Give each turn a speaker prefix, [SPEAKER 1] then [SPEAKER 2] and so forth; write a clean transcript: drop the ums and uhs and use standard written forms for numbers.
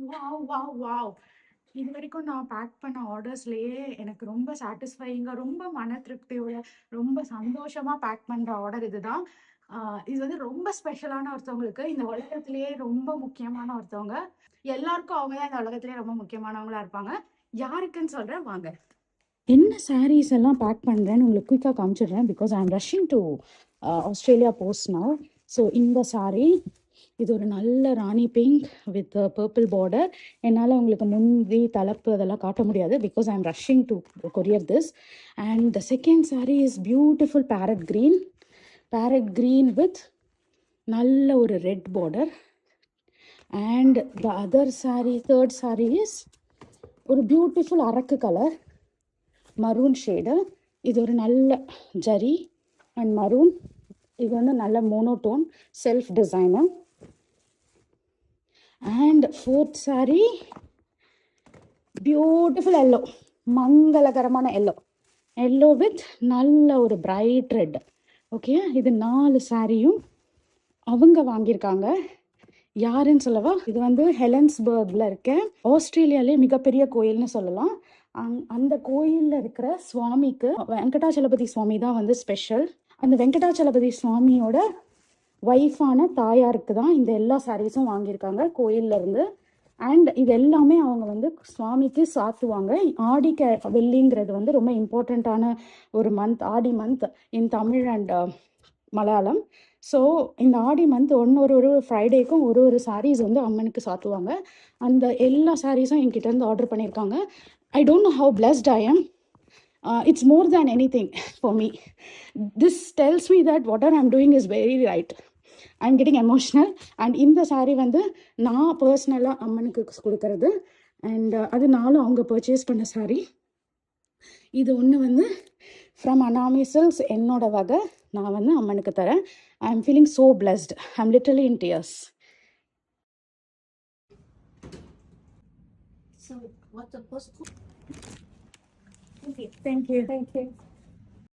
[SPEAKER 1] Wow! Wow! Wow! இதுவரைக்கும் நான் back பண்ண ஆர்டர்ஸ்லயே எனக்கு ரொம்ப சாட்டிஸ்ஃபையிங்கா, ரொம்ப மன திருப்தியோட, ரொம்ப சந்தோஷமா பேக் பண்ற ஆர்டர் இதுதான். இது வந்து ரொம்ப ஸ்பெஷலான ஒருத்தவங்களுக்கு, இந்த உலகத்திலேயே ரொம்ப முக்கியமான ஒருத்தவங்க. எல்லாருக்கும் அவங்க தான் இந்த உலகத்திலேயே ரொம்ப முக்கியமானவங்களா இருப்பாங்க. யாருக்குன்னு சொல்றேன் வாங்க. என்ன சாரீஸ் எல்லாம் பேக் பண்றேன்னு உங்களுக்கு குயிக்கா காமிச்சிடுறேன். Because I am rushing to Australia post now. So இந்த சாரீ இது ஒரு நல்ல rani pink with purple border. என்னால் உங்களுக்கு முந்தி தலைப்பு அதெல்லாம் காட்ட முடியாது because I am rushing to courier this. And the second sari is beautiful parrot green with நல்ல ஒரு red border. And the other sari, third sari is ஒரு பியூட்டிஃபுல் அரக்கு கலர் மரூன் ஷேடு. இது ஒரு நல்ல ஜரி அண்ட் மரூன். இது வந்து நல்ல monotone self designer. And fourth sari beautiful yellow, மங்களகரமான எல்லோ வித் நல்ல ஒரு பிரைட் ரெட். ஓகே, இது 4 சாரியும் அவங்க வாங்கியிருக்காங்க. யாருன்னு சொல்லவா? இது வந்து ஹெலன்ஸ்பர்க்ல இருக்க ஆஸ்திரேலியாலே மிகப்பெரிய கோயில்னு சொல்லலாம். அந்த கோயில்ல இருக்கிற சுவாமிக்கு வெங்கடாச்சலபதி சுவாமி தான் வந்து ஸ்பெஷல். அந்த வெங்கடாச்சலபதி சுவாமியோட ஒய்ஃபான தாயாருக்கு தான் இந்த எல்லா சாரீஸும் வாங்கியிருக்காங்க கோயில்ல இருந்து. அண்ட் இது எல்லாமே அவங்க வந்து சுவாமிக்கு சாத்துவாங்க. வெள்ளிங்கிறது வந்து ரொம்ப இம்பார்ட்டண்ட்டான ஒரு month, Aadi month in Tamil and Malayalam. So இந்த ஆடி மந்த் ஒரு ஃப்ரைடேக்கும் ஒரு சாரீஸ் வந்து அம்மனுக்கு சாத்துவாங்க. அந்த எல்லா சாரீஸும் என்கிட்ட இருந்து ஆர்டர் பண்ணியிருக்காங்க. I don't know how blessed I M. It's more than anything for me. This tells me that whatever I'm doing is very right. I'm getting emotional. And இந்த சாரீ வந்து நான் பர்சனலாக அம்மனுக்கு கொடுக்கறது. அண்ட் அது நாளும் அவங்க பர்ச்சேஸ் பண்ண சாரீ. இது ஒன்று வந்து ஃப்ரம் அனாமி சில்க்ஸ் என்னோட வகை நான் வந்து அம்மனுக்கு தரேன். I am feeling so blessed. I am literally in tears.
[SPEAKER 2] So, what's the postcode?
[SPEAKER 1] Thank you.
[SPEAKER 2] Thank you.